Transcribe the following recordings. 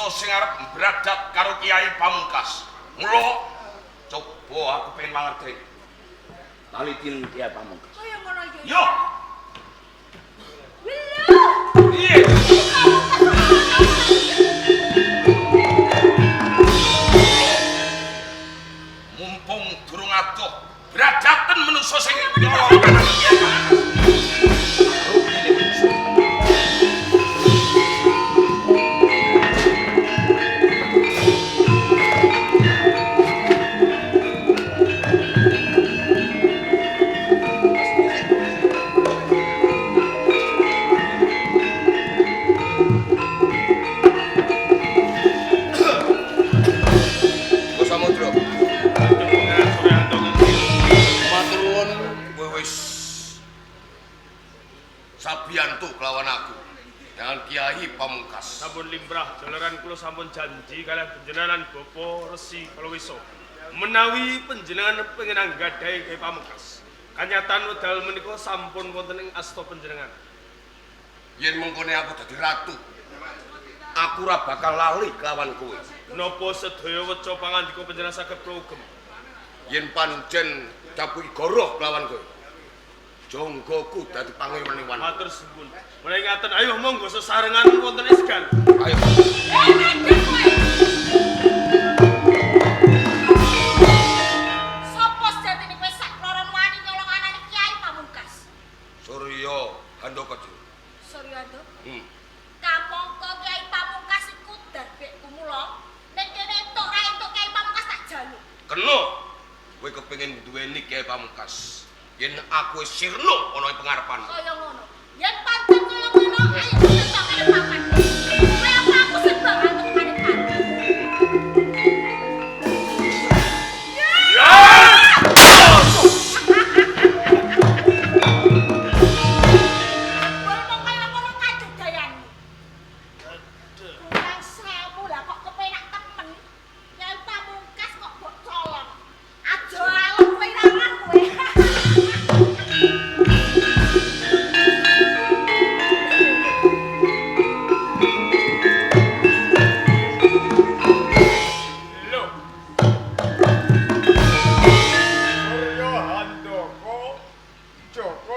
Sing arep bradat karo Kiai Pamungkas. Mula coba aku pengen mangerti. Talitin Kiai Pamungkas. Kaya ngono ya. Yo. Lho. Piye? Mumpung durung adoh, bradaten menungso sing nyolong Kiai Pamungkas. Sabiyantu kelawan aku dengan Kiai Pamungkas. Sampun limrah jalaran kula sampun janji kalian panjenengan Bapa Resi Kalawisa menawi panjenengan pengen anggadhahi Kiai Pamungkas. Kanyatan wedal menika sampun wonten ing asta panjenengan. Yen mengkone aku dadi ratu, aku ora bakal lali kelawan kowe. Napa sedaya weca pangandika panjenengan saged progem? Yen pancen capuki goroh kelawan kowe, jonggoku dadi pangewan. Matur suwun. Mulai ngaten, ayo monggo sesarengan wonten esgan. Ayo. Mandek kowe. Sopo sejatine kowe sak kloron wani nyolong anane Kiai Pamungkas? Surya Handaka. Suryanto. Kamangka Kiai Pamungkas iku darbekku mula. Nek kene entuk ra entuk Kiai Pamungkas tak jaluk. Kena kowe kepengin duweni Kiai Pamungkas. Yen aku wis sirna ana ing pengarepan. Kaya ngono. Yen pancen kaya ngono, ayo kita kene papan. Kowe apa aku sing bakal tukane papan. Kowe mong kaya ngono kajedayanmu. Kurang sewu lah kok kepenak temen. Kiai Pamungkas kok mbok colong. Aja alem kowe irangan kowe.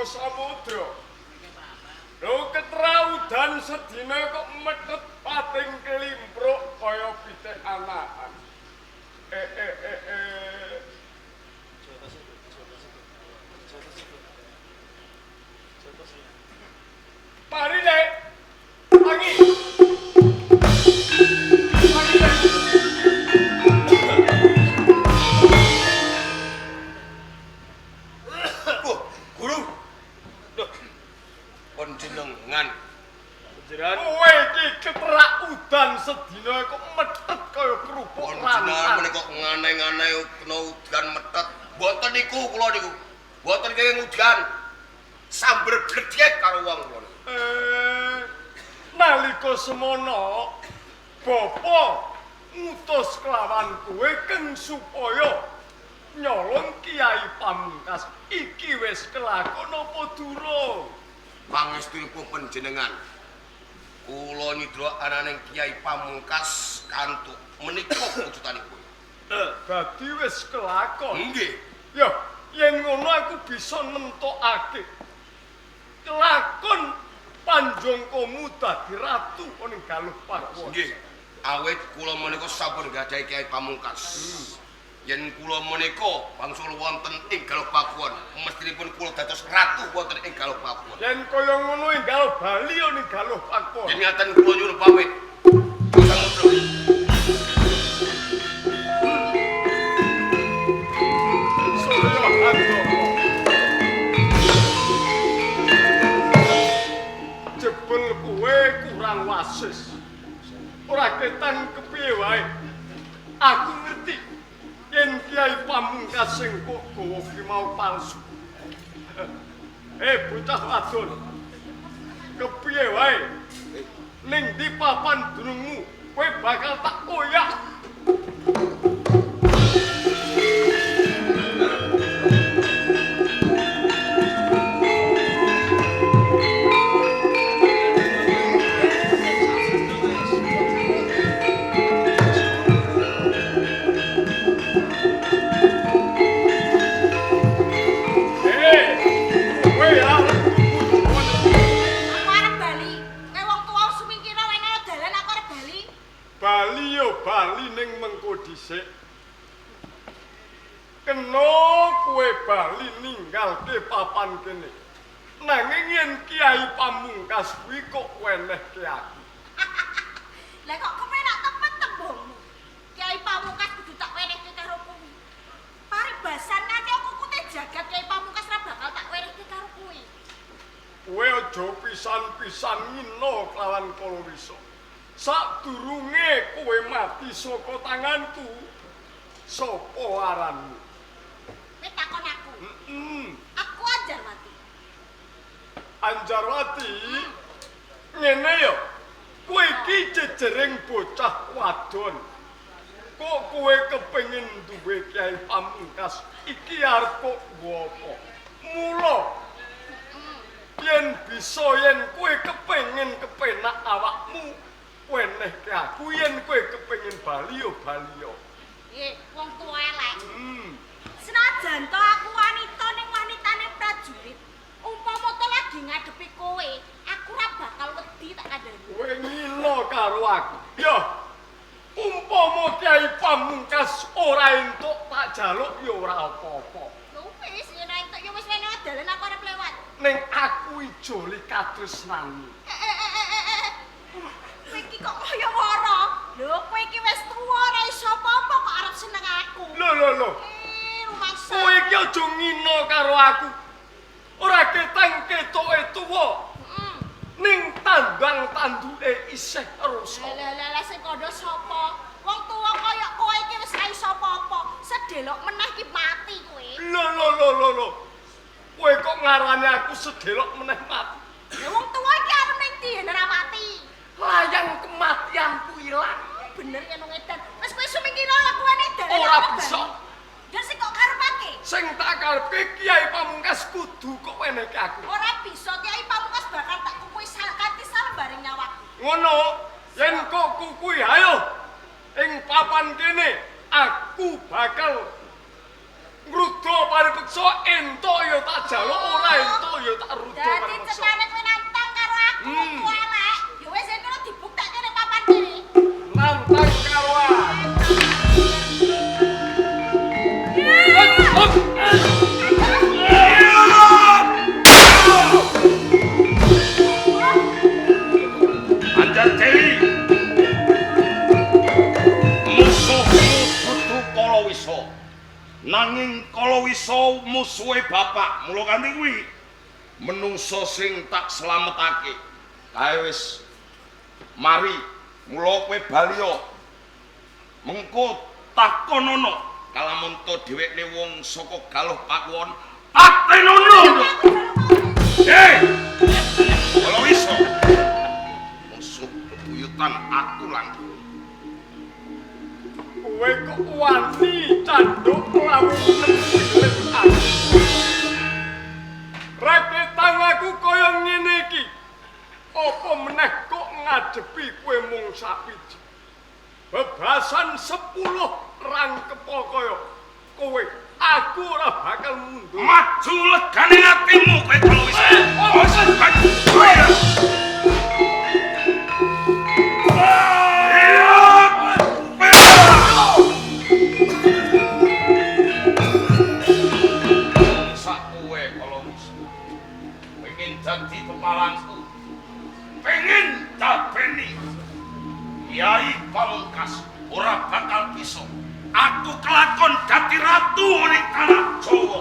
Samudra. Lho ketraudan sedina kok methet pating kelimpruk kaya pitik anakan. Mari Nek. Wangi. Mari Nek. Panjenengan Panjenengan kowe iki ketrak udan sedina kok methet kaya kerupuk panjenengan rantan. menika ngane-ngane kena udan methet. Mboten niku kula niku. Mboten kenging udan. Sambar gledhek karo wong kula. Nalika semono Bapa ngutus kelawan kowe keng supaya nyolong Kiai Pamungkas. Iki wis kelakon apa durung? Pangestunipun panjenengan. Kula nyidra ananing Kiai Pamungkas kantuk menika wujudanipun. Dadi wis kelakon. Nggih. Ya, yen ngono aku bisa nentokake. Kelakon panjangkamu dadi ratu ning Galuh Pakuwon. Nggih. Awit kula menika sampun gadhahi Kiai Pamungkas. Yen kula menika wangsul wonten ing Galuh Pakuwon, mestinipun kula dados ratu wonten ing Galuh Pakuwon. Yen kaya ngono enggal bali ning Galuh Pakuwon. Yen ngaten kula nyuwun pamit. Samudra. Surya Handaka. Jebul kowe kurang wasis. Ora ketan kepiye wae. Aku ngerti yen Kiai Pamungkas pamungkas sing kok gawa ki mau palsu. Bocah wadon. Kepiye wae? Ning ndi papan dunungmu? Kowe bakal tak koyak. Bali ning mengko dhisik. Kena kowe bali ninggalke papan kene. Nanging yen Kiai Pamungkas kuwi kok wenehke aku. Lah kok kepenak temen tembungmu. Kiai Pamungkas kudu tak wenehke karo kuwi. Paribasan nanti aku kute jagat Kiai Pamungkas ra bakal tak wenehke karo kuwi. Kowe aja pisan-pisan ngino kelawan Kalawisa. Sadurunge kowe mati saka tanganku, sapa aranmu? Kowe takon aku. Aku Anjarwati. Anjarwati? Ngene yo. Kowe iki jejering bocah wadon. Kok kowe kepengin duwe Kiai Pamungkas? Iki arep kok ngopo? Mula yen bisa yen kowe kepengin kepenak awakmu, wenehke aku yen kowe kepengin bali yo bali yo. Wong tuwa elek. Senajan to aku wanita ning wanitane prajurit, umpama to lagi ngadepi kowe, aku ora bakal wedi tak kandhani. Kowe ngilo karo aku. Yo. Umpama Kiai Pamungkas ora entuk tak jaluk yo ora apa-apa. Lho wis yen entuk yo wis lewat dalan aku arep lewat. Ning aku ijoli katresnani. Kowe iki kok kaya wara. Lho kowe iki wis tuwa ora iso apa-apa kok arep seneng aku. Lho. Rumaksa. Kowe iki aja ngino karo aku. Ora ketang ketoke tuwa. Ning tandang tanduke isih rasa. Lah sing kandha sapa? Wong tuwa kaya kowe iki wis ra iso apa-apa. Sedelok meneh iki mati kowe. Lho. Kowe kok ngarani aku sedelok meneh mati. Ya wong tuwa iki arep ning ndi yen ora mati? Layang kematianku ilang. Bener yen wong edan. Wis kowe sumingkira lakuane dalan. Ora bisa. Ya sing kok karepake? Sing tak karepke Kiai Pamungkas kudu kok wenehke aku. Ora bisa Kiai Pamungkas bakal tak kukui kanthi salembaring nyawaku. Ngono, yen kok kukui ayo ing papan kene aku bakal ngrudha paripeksa entuk ya tak jaluk ora entuk ya tak rudha Dadi paripeksa. cenane kowe nantang karo aku wong elek. Ya wis yen kono dibuktekke ning papan kene. Nantang karo aku. Anjar Dewi. Musuhmu dudu Kalawisa. Nanging Kalawisa musuhe bapak. Mula kanthi kuwi menungso sing tak slametake. Kae wis mari mula kowe baliya. Mengko takonono kalamun to dhewekne wong saka Galuh Pakuwon patenono. Kalawisa. Musuh bebuyutan aku lan Kowe kok wani canduk lawu nembelet aku. Raketang aku kaya ngene iki. Apa meneh kok ngadepi kowe mung sapiji. Bebasan 10 rangkepa kaya kowe. Aku ora bakal mundur. maju legane atimu kowe Kalawisa. Dadi pepalanku pengen dabeni Kiai Pamungkas ora bakal bisa aku kelakon dadi ratu ning tanah Jawa.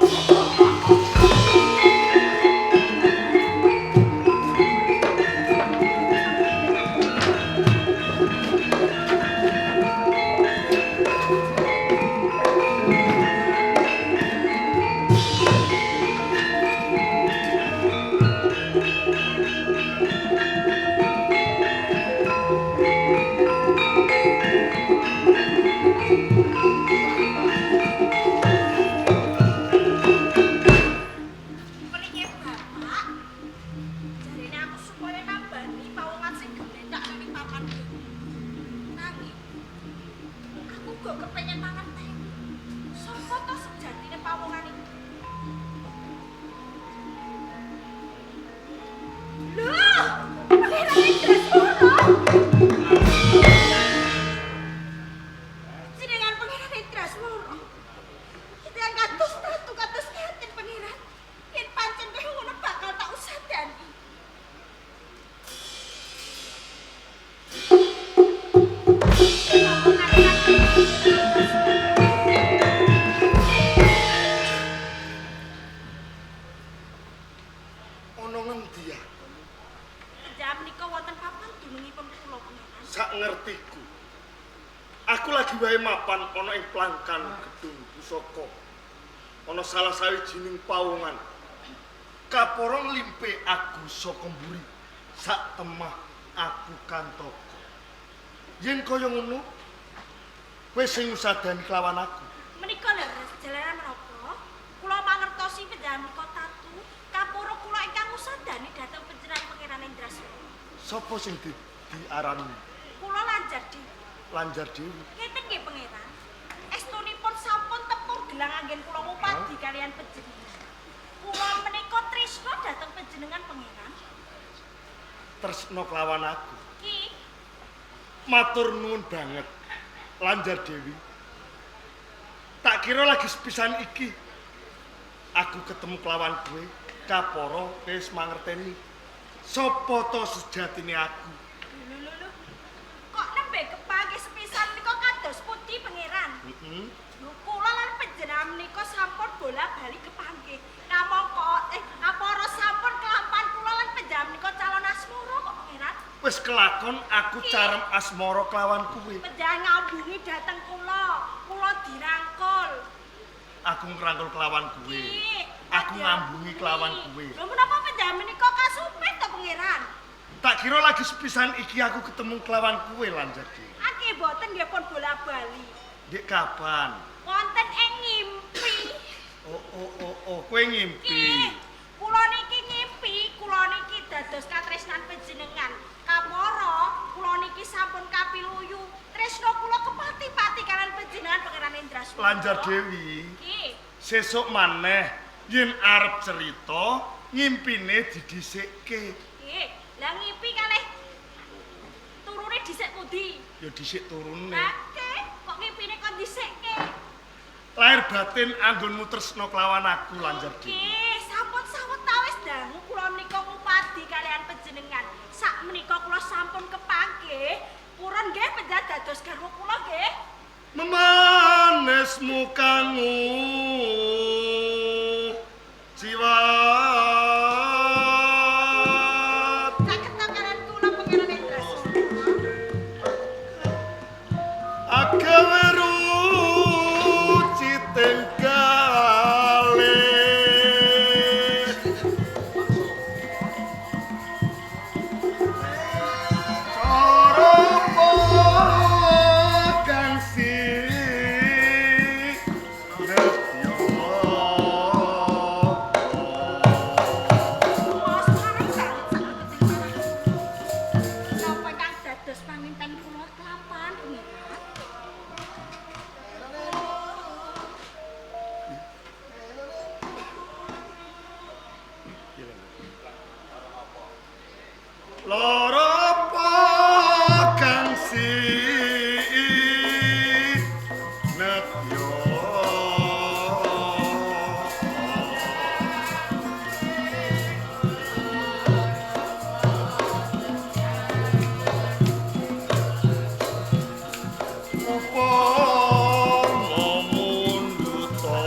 kapan ana ing plangkan gedung pusaka ana salah sawijining pawongan kapara nglimpe aku saka mburi sak temah aku kantoko. Yen kaya ngono kowe sing usadani kelawan aku. Menika lho jalaran menapa? Kula mangertosi panjenengan tatu kapura kula ingkang usadani dhateng panjenengan Pangeran Indrasura. Sapa sing diarani Kula Lanjar Dewi. Lanjar Dewi? Ngeten nggih Pangeran. Estunipun sampun tepung gelang anggen kula ngupadi kalian panjenengan. Kula menika tresna dhateng panjenengan Pangeran. Tresna kelawan aku. Ki, Matur nuwun banget Lanjar Dewi. Tak kira lagi sepisan iki aku ketemu kelawan kowe kapara wis mangerteni sapa to sejatine aku. lho. Kok nembe kepanggih sepisan nika kados pundi Pangeran? Lho kula lan panjenengan menika sampun bola-bali kepanggih. Namangka apara sampun kelampan kula lan panjenengan menika calon asmara kok Pangeran? Wis kelakon aku carem asmara kelawan kowe. Panjenengan ngambungi dhateng kula. Kula dirangkul. Aku ngrangkul kelawan kowe. Ki, Aku ngambungi kelawan kowe. Lho menapa panjenengan menika kasupit to Pangeran? Tak kira lagi sepisan iki aku ketemu kelawan kowe Lanjar Dewi. Aki boten nggih pun bola-bali. Dek kapan? Wonten ing ngimpi. Oh, kowe ngimpi. Kula niki ngimpi, kula niki dados katresnan panjenengan. Kapara, kula niki sampun kapiluyu. Tresna kula kepati-pati kalian panjenengan Pangeran Indrasura. Lanjar Dewi. Ki, Sesuk maneh yen arep cerita ngimpine didhisikke. ki, lah ngimpi kalih turune dhisik pundi? Ya dhisik turune. Lah, ki, kok ngimpine kon dhisikke? Lahir batin anggonmu tresna kelawan aku Lanjar Dewi. Ki, sampun sawetawis dangu kula menika ngupadi kalian panjenengan. Sak menika kula sampun kepanggih, purun nggih panjenengan dados garwa kula nggih. Memanesmu kangu jiwat. Saged kalian kula Pangeran Indrasura. Agawe ruci tenggale coropo gangsi netyo. Kula sekarang saged napa kang dados paminten kula kelapan Pangeran? Loro gangsi netyo. Apa ngomunduta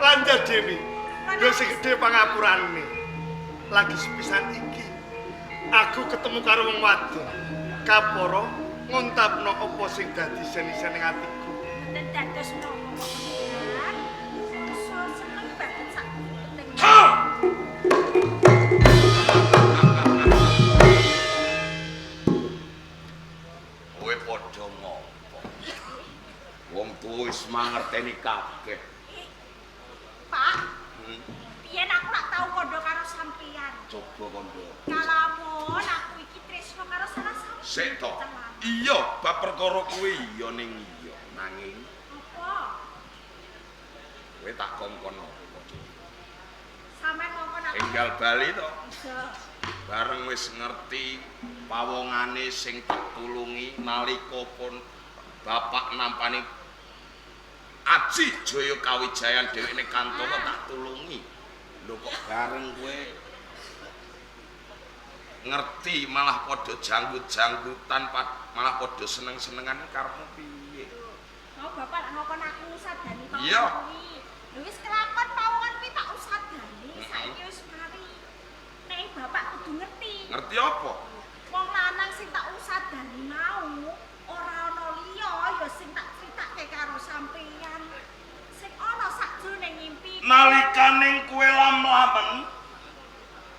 Lanjar Dewi, yo sing gedhe pangapurane. Lagi sepisan iki aku ketemu karo wong wadon. Kaporo ngontapno apa sing dadi sen-sen ning atiku. Mboten dados menapa Pangeran. So seneng banget sak penting. Kowe padha ngopo? Wong tuwa wis mangerteni kabeh. Pak, biyen aku nak tau kondo karo sampeyan. Coba kondo. Kalamun aku iki tresno karo salah satu. Sik to. Iya, bab perkara kuwi iya ning iya. Nanging Apa? kowe tak kongkon apa? Sampeyan ngomong aku. Enggal bali to. Iso. Bareng wis ngerti pawongane sing tak tulungi nalika pun bapak nampani Aji Jaya Kawijayan dheweke kantoro tak tulungi. Lho kok bareng kowe ngerti malah padha janggut-janggutan malah padha seneng-senengan karepmu piye? Mau bapak ngokon aku usadani pawongan Iya. kuwi. Lho wis kelakon pawongan kuwi tak usadani. Saiki wis mari. Nek bapak kudu ngerti. Ngerti apa? Wong lanang sing tak usadani mau ora ana liya ya sing tak critake karo sampeyan. Sing ana sakjroning ngimpi. Nalikaning kowe lam-lamen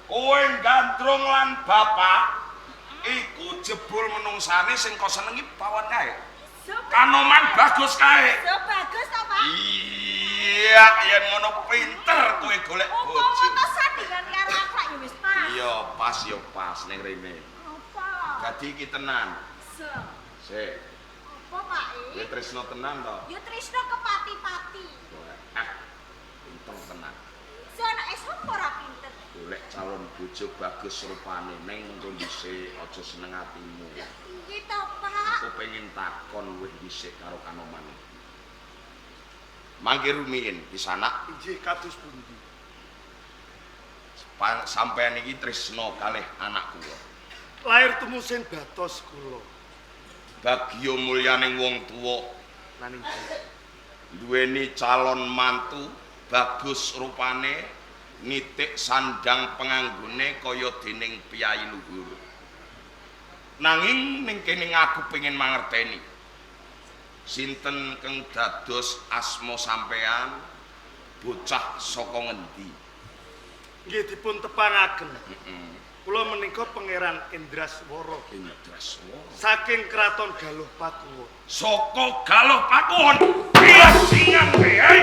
kowe gandrung lan bapak iku jebul menungsane sing kok senengi pawon kae. Kanoman bagus kae. So bagus to, Pak? Iya, yen ngono pinter kowe golek bojo. Upama to sandingan karo akhlak ya wis pas. Iya, pas ning rene. Apa? Dadi iki tenan. So. Sik, Apa, Pak? kowe tresno tenan to? Ya tresno kepati-pati. Pinter tenan. So anak sapa ora pinter? Golek calon bojo bagus rupane ning engko dhisik aja seneng atimu. Piye to, Pak? Aku pengen takon wis dhisik karo Kanoman. Mangke rumiyin pisanak Inggih kados pundi? sampeyan iki tresno kalih anak kula. Lair tumusin batos kula. Bagya mulyaning wong tuwa Naning duweni calon mantu bagus rupane nitik sandang penganggone kaya dening piyai luhur. Nanging ning kene aku pengen mangerteni sinten kang dados asma sampean bocah saka ngendi? nggih dipun tepangaken. Kula menika Pangeran Indraswara Indraswara. saking kraton Galuh Pakuwon. Saka Galuh Pakuwon. Bajingan kowe.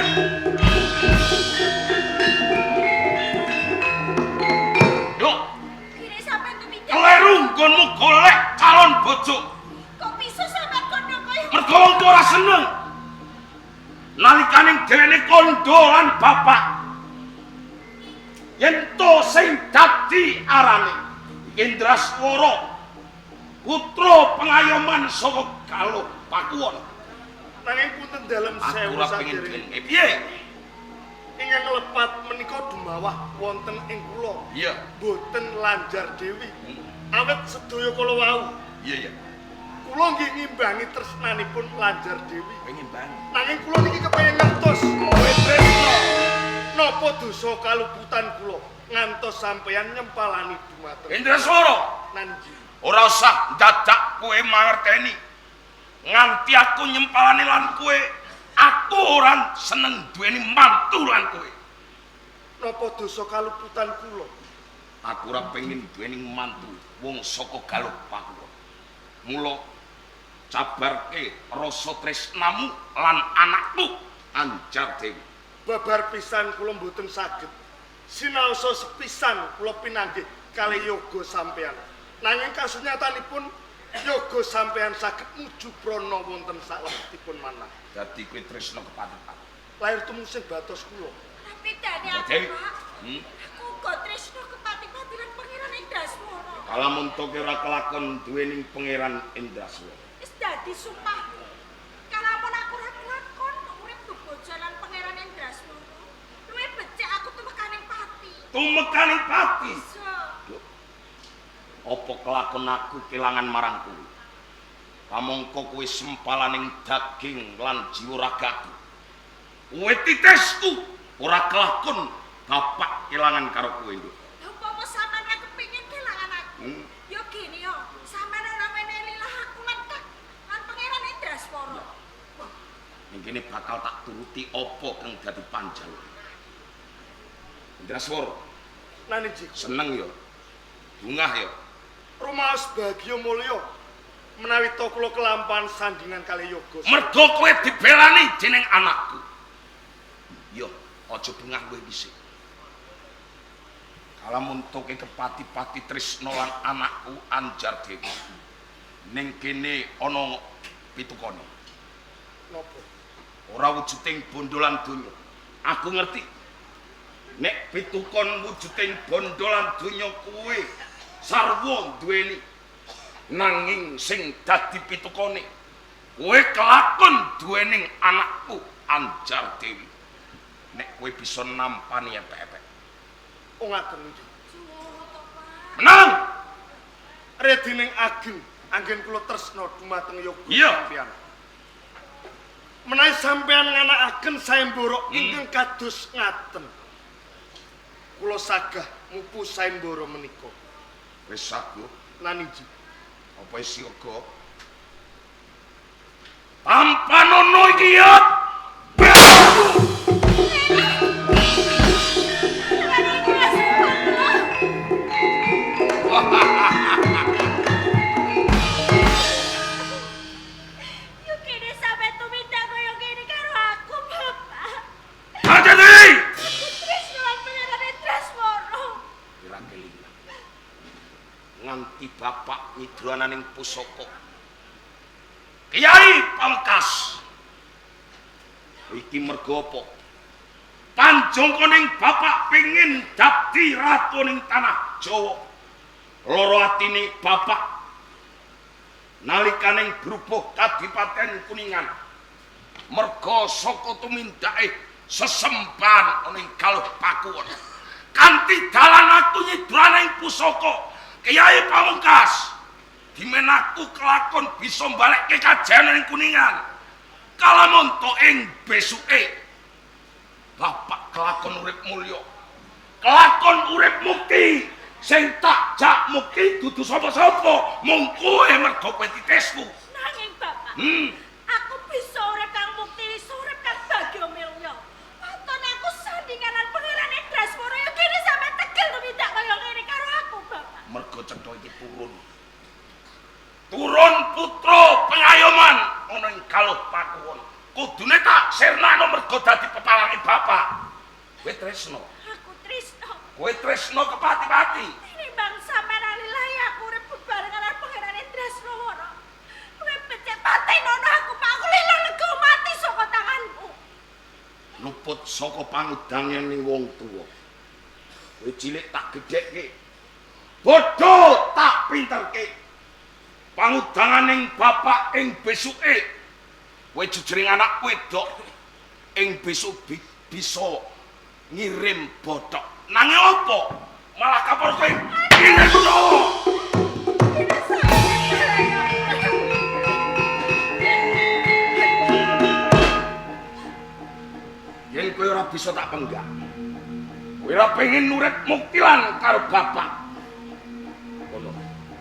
Yo, Kira sampean tumindak. kleru nggonmu golek calon bojo. Kok bisa sampean kono kaya Mergo wong tuwa ora seneng. Nalikaning dhewene kandha lan bapak. Yen to sing dadi arane Indraswara putra pengayoman saka Galuh Pakuwon. Nanging punten dalem Aku sewu ora pengen sadèrèngipun. piye? Ingkang lepat menika dumawah wonten ing kula. Iya. Boten Lanjar Dewi. Awet sedaya kala wau. Iya. Kula nggih ngimbangi tresnanipun Lanjar Dewi. Pengen banget. Nanging kula niki kepengin ngertos Kowe tresno. napa dosa kaluputan kula ngantos sampeyan nyempalani dumateng Indraswara, Nanji. ora usah dadak kowe mangerteni. Nganti aku nyempalani lan kowe, aku ora seneng duweni mantu lan kowe. Napa dosa kaluputan kula? Aku ora pengen duweni mantu wong saka Galuh Pakuwon. Mula cabarke rasa tresnamu lan anakmu Anjar Dewi. Babar pisan kula mboten saged sinaosa sepisan kula pinanggih kalih yoga sampeyan. Nanging kasunyatanipun yoga sampeyan saged muju prana wonten salebetipun manah. Dadi kowe tresno kepati-pati. Lair tumusing batos kula. tapi dene aku, Dewi. Pak. Aku kok tresno kepati-pati lan Pangeran Indraswara. Kalamun to ora kelakon duwening Pangeran Indraswara. Wis dadi sumpah. Kalamun aku ora kelakon urip bebojolan Pangeran Indraswara. Luwih becik aku tumekaning pati. Tumekaning pati. Bisa. Apa kelakon aku kelangan marang kowe? Kamangka kowe sempalaning daging lan jiwa ragaku. Kowe titesku ora kelakon bapak kelangan karo kowe, Nduk. Lha umpama sampeyan kepengin kelangan aku. Ya gini yo, sampeyan ora menehi lilah aku lan pangeran Indraswara. Ning kene bakal tak turuti apa kang dadi panjang. Indraswara, Naniji, seneng yo. Bungah yo. rumaos Bagya Mulya menawi to kula kelampahan sandingan kali yoga. Mergo kowe dibelani dening anakku. Yo, aja bungah kowe dhisik. Kalamun toke kepati-pati tresno lan anakku Anjar Dewi. Ning kene ana pitukane. Napa? Ora wujuding bondolan donya. Aku ngerti. Nek pitukon wujuding bondolan donya kuwe sarwa duweni. Nanging sing dadi pitukone kowe kelakon duwening anakku Anjar Dewi. Nek kowe bisa nampani epek-epek. Oh ngaten niki. Menang. Redining ageng anggen kula tresna dumateng yoga Iya. sampeyan. Menawi sampeyan nganakaken sayembara ingkang kados ngaten. Kula sagah mupu sayembara menika. Wis sago. Naniji. Apa isi yoga? Tanpa nono iki ya. Yo kene sampe tumindak koyo ngene karo aku, Bapak. Hati-hati. Tresno lan pangeran Indraswara. Kira kelingan. Nganti bapak nyidrananing pusaka. Kiai Pamungkas. Iki mergo apa? Panjangkaning bapak pengin dadi ratu ning tanah Jawa. Loro atine bapak nalikaning brubuh Kadipaten Kuningan. Merga saka tumindake sesembahan ning Galuh Pakuwon. Kanthi dalan aku nyidraning pusaka Kiai Pamungkas. Dimen aku kelakon bisa mbalekke kajayan ning Kuningan. Kalamun to ing besuke bapak kelakon urip mulya. Kelakon urip mukti. Sing tak jak mukti dudu sapa-sapa, mung kowe mergo kowe ditesku. Nanging Bapak, aku bisa urip kang mukti, urip kang Bagya Mulya. Wonten aku sandingan lan pangeran Indraswara ya kene sampe tegel tumindak kaya ngene karo aku, Bapak. Mergo cetha iki turun. Turun putra pengayoman ana ing Galuh Pakuwon. Kudune tak sirnakno mergo dadi pepalange bapak. Kowe tresno. Aku tresno. Kowe tresno kepati-pati. Tinimbang sampeyan alilahi aku urip bebarengan karo pangeran Indraswara. Kowe becik patenono aku, Pak. Aku lila lega mati saka tanganmu. Luput saka pangudangan ning wong tuwa. Kowe cilik tak gedhekke. Bodho tak pinterke. Pangudangan ning bapak ing besuke. Kowe jujring anak wedok ing besuk bisa ngirim bothok. Nanging apa? Malah kapal kowe ineso. Yen kowe ora bisa tak penggak. Kowe ora pengen urip muktilan karo bapak. Ngono.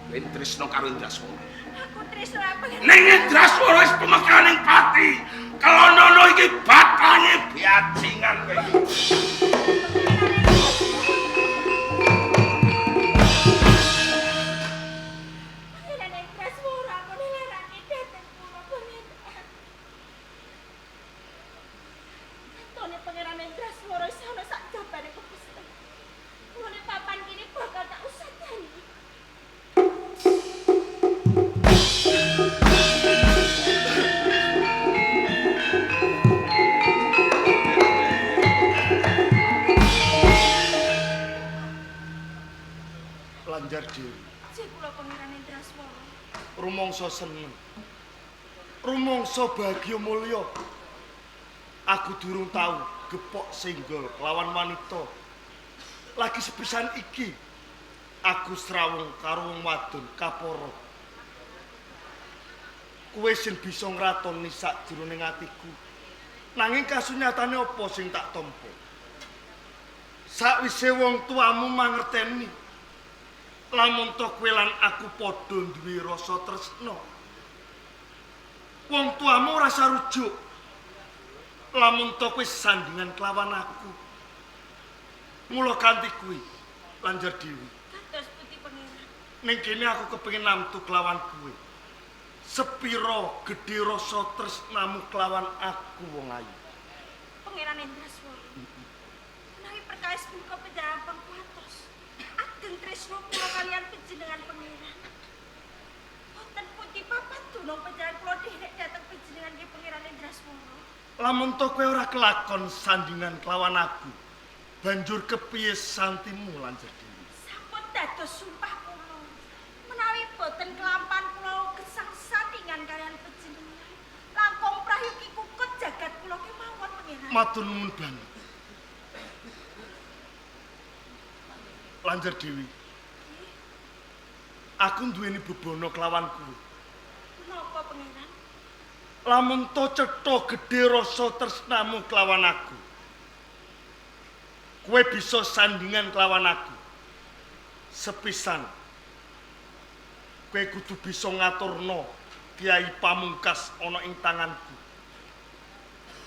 Kowe tresno karo Indraswara. Aku tresno pangeran. Ning Indraswara wis pemekaning pati. Kelonono iki batange biajingan kowe iki. Pangeran Indraswara aku nilarake dhateng kula pangeran. Tone pangeran Indraswara isa ana sak jabane kepesen. Mulane papan kene bakal tak usadani. Lanjar Dewi. Cek kula pangeran Indraswara. Rumangsa seneng. Rumangsa Bagya Mulya. Aku durung tau gepok singgol lawan wanita. Lagi sepisan iki aku srawung karo wong wadon kaporo. Kowe sing bisa ngratoni sak jroning atiku. Nanging kasunyatane apa sing tak tampa? Sakwise wong tuamu mangerteni lamun to kowe lan aku padha duwe rasa tresna. Wong tuamu ora sarujuk lamun to kowe sandingan kelawan aku. Mula kanthi kuwi Lanjar Dewi. Kados pundi pangeran. Ning kene aku kepengin namtu kelawan kowe. Sepira gedhe rasa tresnamu kelawan aku wong ayu. Pangeran Indraswara. Menawi perkawis punika panjenengan pangkuatos. Ageng tresna kula kaliyan panjenengan pangeran. Wonten pundi papan dunung panjenengan kula derek dhateng panjenengan nggih Pangeran Indraswara. Lamun to kowe ora kelakon sandingan kelawan aku, banjur kepiye santimu Lanjar Dewi? Sampun dados sumpah kula. Menawi boten kelampan kula gesang sandingan kaliyan panjenengan. Langkung prayogi kukut jagat kula kemawon pangeran. Matur nuwun banget. Lanjar Dewi. Aku duweni bebono kelawan kowe. Menapa pangeran? Lamun to cetha gedhe rasa tresnamu kelawan aku, kowe bisa sandingan kelawan aku. Sepisan kowe kudu bisa ngaturno Kyai Pamungkas ana ing tanganku.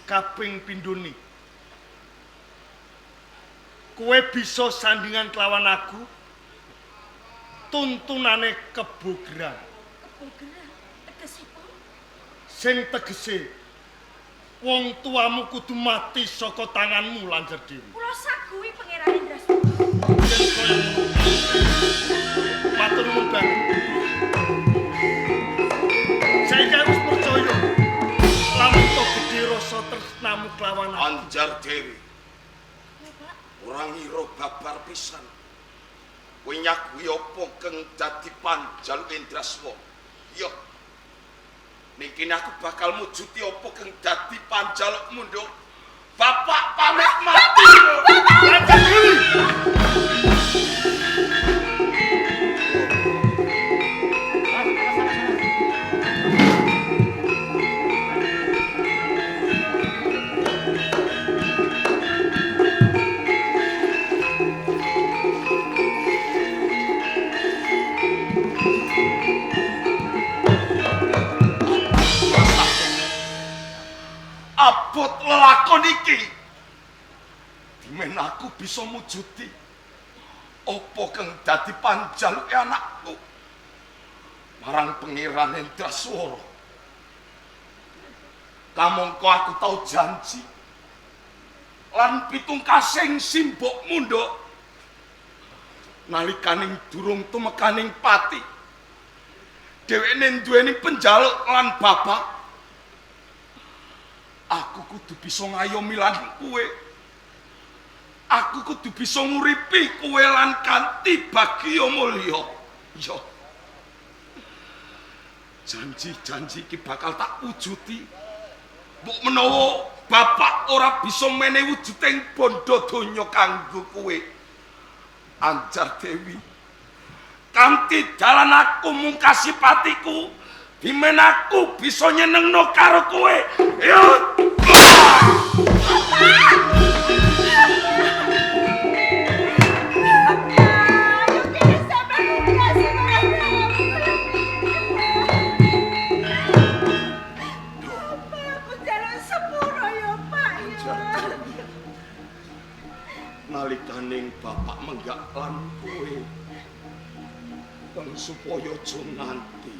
Kaping pindhone kowe bisa sandingan kelawan aku tuntunane kebogeran. Kebogeran tegesipun Sing tegese wong tuamu kudu mati saka tanganmu Lanjar Dewi. kula saguhi Pangeran Indraswara. Matur nuwun banget. Saiki wis percaya lamun to gedhe rasa tresnamu kelawan aku. Anjar Dewi. Ya, Pak. Ora ngira babar pisan. Kowe nyaguhi apa keng dadi panjaluk Indraswara? Yo. Niki aku bakal mujuti apa keng dadi panjalukmu, Nduk. Bapak pamit mati. Lanjar Dewi. Abot lelakon iki. Dimen aku bisa mujuti apa keng dadi panjaluke anakku marang Pangeran Indraswara. Kamangka aku tau janji lan pitungkasing simbokmu, Nduk. Nalikaning durung tumekaning pati, dheweke duweni penjaluk lan bapak. Aku kudu bisa ngayomi lan kowe. Aku kudu bisa nguripi kowe lan kanthi bagya mulya. Yo. Janji-janji iki bakal tak wujuti. Mbok menawa bapak ora bisa menehi wujuding bondo donya kanggo kowe. Anjar Dewi. Kanthi dalan aku mungkasi patiku, dimen aku bisa nyenengno karo kowe. Yo. Nalikaning bapak menggak lan kowe kang supaya aja nganti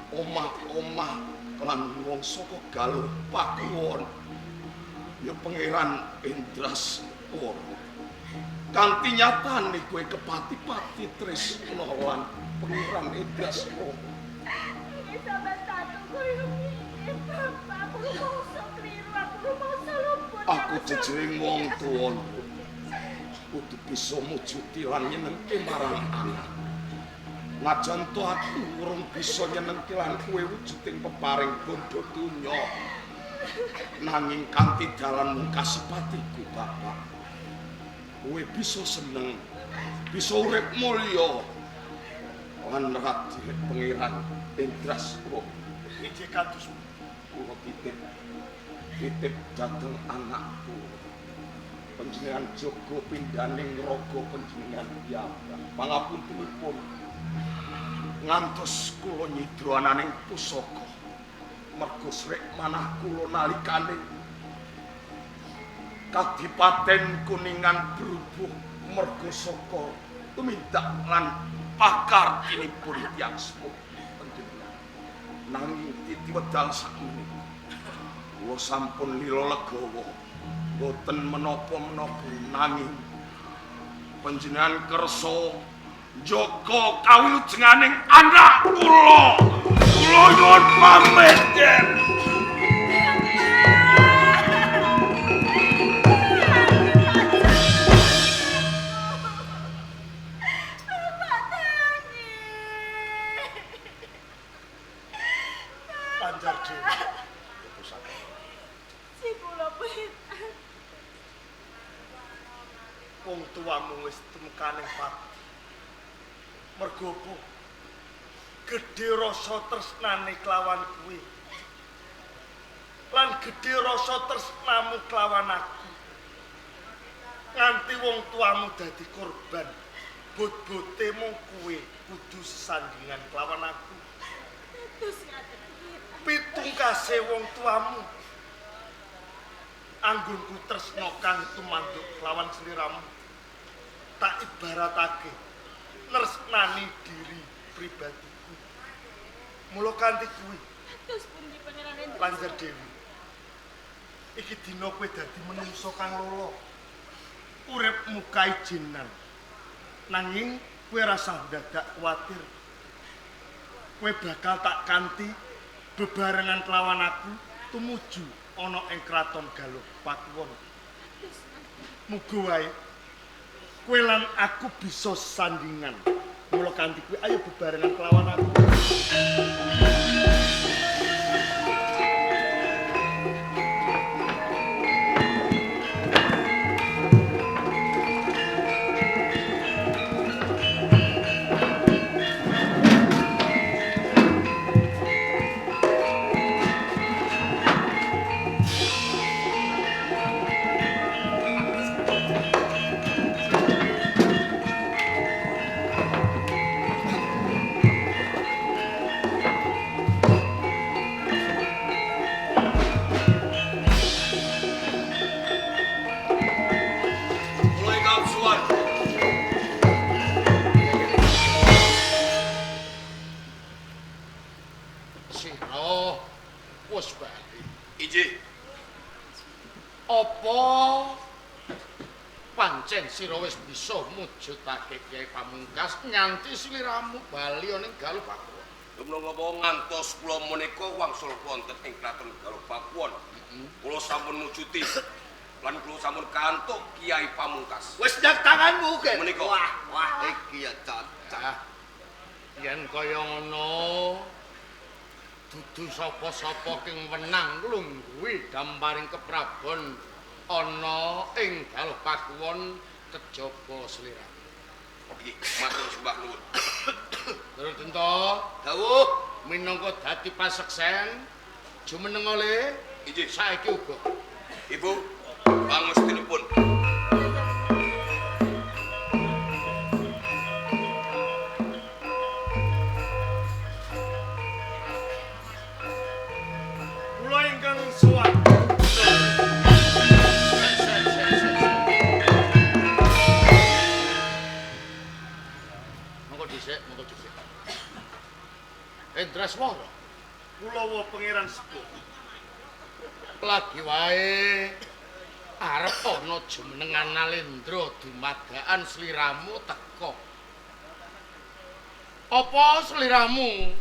omah-omah lan wong saka galuh pakuwon ya Pangeran Indraswara. Kanthi nyatane kowe kepati-pati tresna lan Pangeran Indraswara. Iki sampe satu koyo iki, Bapak. Aku rumangsa kliru, aku rumangsa luput. Aku jejering wong tuwa kudu bisa mujuti lan nyenengke marang anak. Najan to aku urung bisa nyenengke lan kowe wujuding peparing bondo donya. Nanging kanthi dalan mungkasi patiku, Bapak, kowe bisa seneng, bisa urip mulya lan radi Pangeran Indraswara. Iki kados Kula titip dhateng anakku. Panjenengan jaga pindhaning raga panjenengan piyambak. Pangapuntenipun ngantos kula nyidra ananing pusaka. Merga srek manah kula nalikane Kadipaten Kuningan berhubung merga saka tumindak lan pakartinipun tiyang sepuh panjenengan. Nanging titi wedal sakmenika kula sampun lila legawa. Boten menapa-menapa nanging panjenengan kersa njaga kawilujenganing anak kula. Kula nyuwun pamit, Den. Panjar Dewi. Si kula pun Wong tuamu wis temekaning pati. Mergo apa? Gedhe rasa tresnane kelawan kuwi. Lan gedhe rasa tresnamu kelawan aku. Nganti wong tuamu dadi korban. Bot-bote mung kuwi kudu sesandingan kelawan aku. terus ngaten. Pitungkase wong tuamu. Anggonku tresna kang tumanduk lawan sliramu tak ibaratake nresnani diri pribadiku. Mula kanthi kuwi Terus pundi panjenengan enten? Panjar Dewi, iki dina kowe dadi menungso kang lolo. Uripmu kaijenan. Nanging kowe rasa dadak kuwatir. Kowe bakal tak kanthi bebarengan kelawan aku tumuju ana ing kraton Galuh Pakuwon. Muga wae kowe lan aku bisa sandingan. Mula kanthi kowe ayo bebarengan kelawan aku. Sira wis bisa mujudake Kyai Pamungkas nganti sliramu bali ning Galuh Pakuwon. Menapa ngantos kula menika wangsul wonten ing kraton Galuh Pakuwon. Kula sampun mujuti lan kula sampun kantuk Kyai Pamungkas. Wis ndak tanganmu gen. Menika. Wah, iki ya cocok. Yen kaya ngono dudu sapa-sapa king wenang nglungguhi damparing keprabon ana ing Galuh Pakuwon kejaba sliramu. Iki matur sembah nuwun. Terus tento dawuh minangka dadi paseksen jumeneng oleh Injih saiki uga. Ibu pangustinipun. Kula ingkang suwun. Monggo dhisik. Endreswara. Kulawa pangeran sepuh. Lagi wae arep ana jumenengan Nalendra dumadakan sliramu teka. Apa sliramu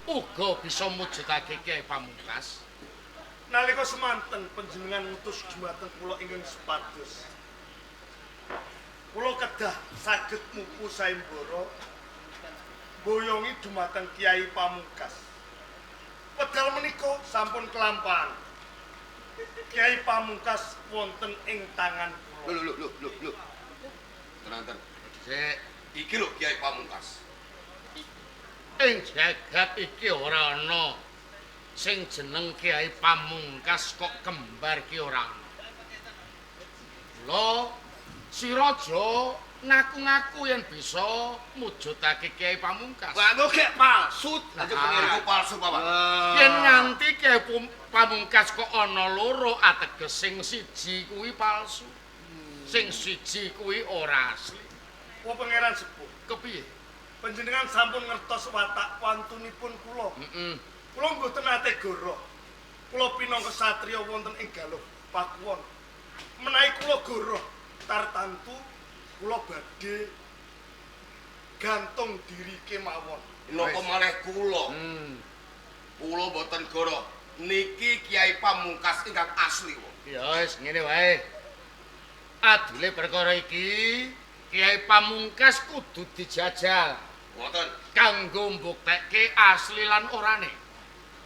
uga bisa mujudake Kyai Pamungkas? Nalika semanten panjenengan ngutus dhumateng kula ingkang supados. Kula kedah saged mupu sayembara boyongi dhumateng Kyai Pamungkas. Wedal menika sampun kelampahan. Kyai Pamungkas wonten ing tangan kula. Lho. Tenang. Sik, Iki lho Kyai Pamungkas. ing jagat iki ora ana sing jeneng Kyai Pamungkas kok kembar ki ora ana. Lho, si raja ngaku-ngaku yen bisa mujudake Kiai Pamungkas. Wah, kok gek palsu. Lanjut pengiranku palsu, Pak. Yen nganti Kiai Pamungkas kok ana loro ateges sing siji kuwi palsu. Sing siji kuwi ora asli. Wah pangeran sepuh. Kepiye? Panjenengan sampun ngertos watak wantunipun kula. Kula mboten nate goroh. Kula pinangka satriya wonten ing Galuh Pakuwon. Menawi kula goroh tartamtu kula badhe gantung diri kemawon. Napa malih kula? Kula boten goroh. Niki Kiai Pamungkas ingkang asli, wong. Ya wis ngene wae. Adile perkara iki Kiai Pamungkas kudu dijajal. Ngoten. Kanggo mbuktekke asli lan orane.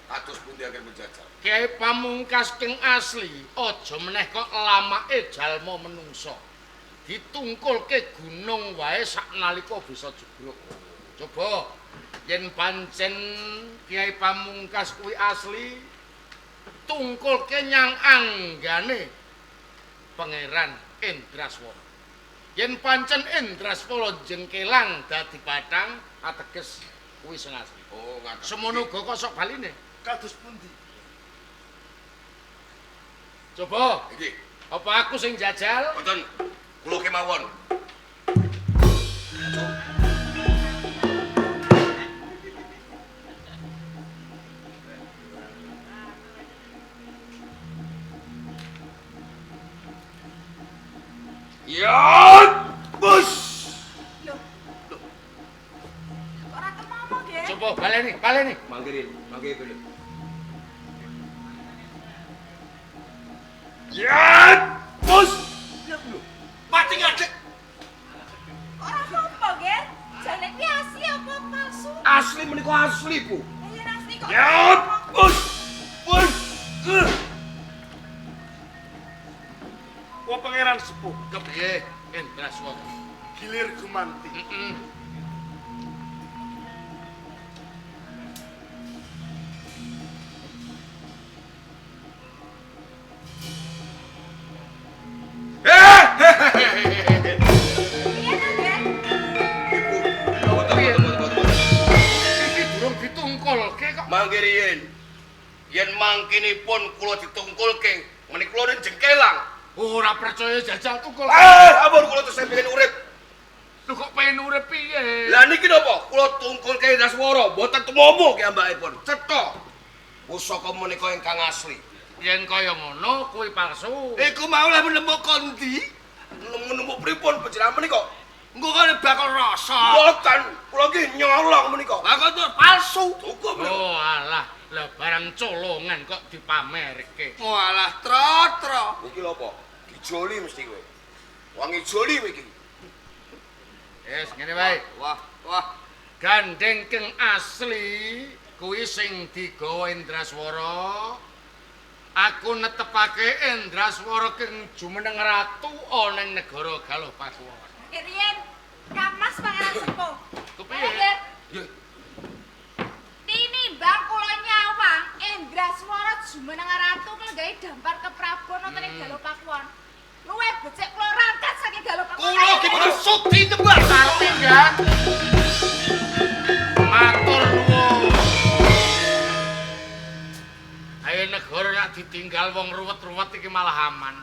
Kados pundi agen menjajal. Kiai Pamungkas keng asli aja meneh kok lamake jalma menungso. Ditungkulke gunung wae saknalika bisa jubruk. Coba yen pancen Kiai Pamungkas kuwi asli tungkulke nyang anggane Pangeran Indraswara. Yen pancen Indraswara jengkelang dadi bathang ateges kuwi sing asli. Oh, ngaten. Semono uga kok sok baline. Kados pundi? Coba, Iki, apa aku sing jajal? boten kula kemawon. Ya, bos. Loh. Ora kemomo, Ger. Coba baleni. Manggirin dulu. Ya, bos. Mati ngadeg. Ora apa-apa, Ger. Jane kuwi asli apa palsu? Asli menika asli, Bu. Yen asli kok. Ya, bos. Bos. Wah pangeran sepuh. Kepiye Indraswara? Gilir gumanti. Piye to, Ger? Iki durung ditungkulke kok. Mangke riyen. Yen mangkinipun kula ditungkulke, menika kula jengkelang. Ora percaya jajal tungkul. Ampun kula tesih pengen urip. Lho kok pengen urip piye? Lah niki napa? Kula tungkulke Indraswara, mboten tumomo ki ambakipun. Cetha. Pusaka menika ingkang asli. Yen kaya ngono kuwi palsu. Iku mau lah menemuk kondi. Menemuk pripun panjenengan menika? Engko kene bakal rasa. Mboten, kula iki nyolong menika. Lah kok palsu. Cukup lho. Oh alah, lah barang colongan kok dipamerke. Walah, tro. Iki lho apa? Dijoli mesti kowe. Wong ijoli kowe iki. Wis ngene wae. Wah. Gandeng keng asli kuwi sing digawa Indraswara. Aku netepake Indraswara keng jumeneng ratu ana ing negara Galuh Pakuwon. Riyen Kamas Pangeran Sepuh. Kepiye? Ger. Ya, Tinimbang kula nyawang Indraswara jumeneng ratu nggawe dampar keprabon wonten ing Galuh Pakuwon. Luwih becik kula rangkat saking Galuh Pakuwon. Kula ki bener sudi tembak. arti ya. Matur nuwun. Ayo negara nek ditinggal wong ruwet-ruwet iki malah aman.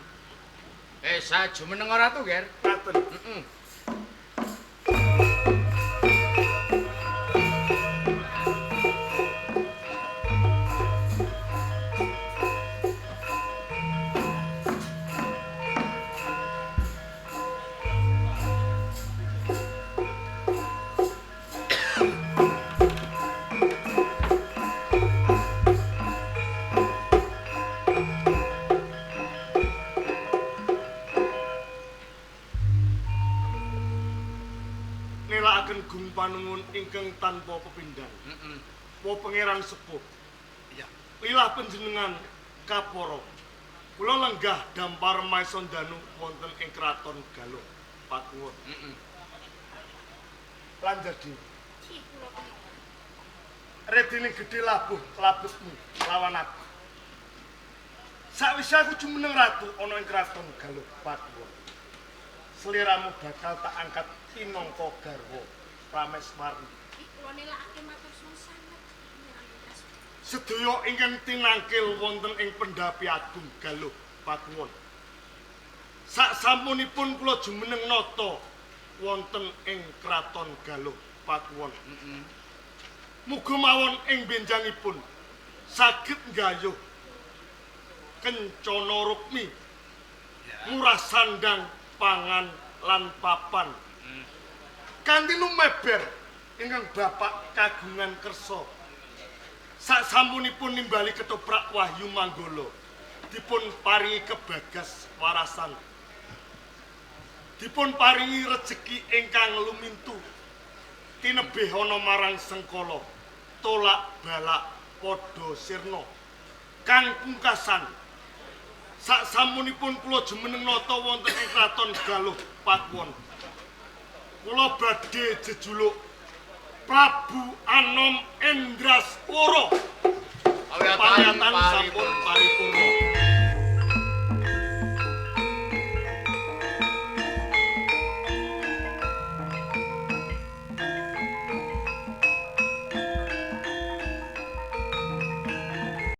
Saya jumeneng ora tuh, Ger. Katen. Nelakaken gung panengun ingkang tanpa pepindhan. Wa pangeran sepuh. Iya. Lilah panjenengan kapara. Kula lenggah dampar Maison Danu wonten ing kraton Galuh Pakuwon. Lan jadi redining gedhe labuh labesmu lawan aku. Sakwise aku jumeneng ratu ana ing kraton Galuh Pakuwon. Seliramu bakal tak angkat pinangka garwa Prameswari. Kula nélakake matur suwun sanget. Sedaya ingkang tinangkil wonten ing Pendhapi Agung Galuh Pakuwon. Saksampunipun kula jumeneng nata wonten ing Kraton Galuh Pakuwon. Muga mawon ing benjangipun saged nggayuh kencana rukmi, murah sandang, pangan lan papan. Kanthi lumeber ingkang Bapak kagungan kersa. Saksampunipun nimbali ketoprak Wahyu Manggala dipun paringi kebagas warasan. Dipun paringi rejeki ingkang lumintu. Tinebih ana marang Sengkala, tolak balak padha sirna. Kang pungkasan saksampunipun kula jumeneng nata wonten ing Kraton Galuh Pakuwon. Kula badhe jejuluk Prabu Anom Endraswara. Panyatan sampun paripurna.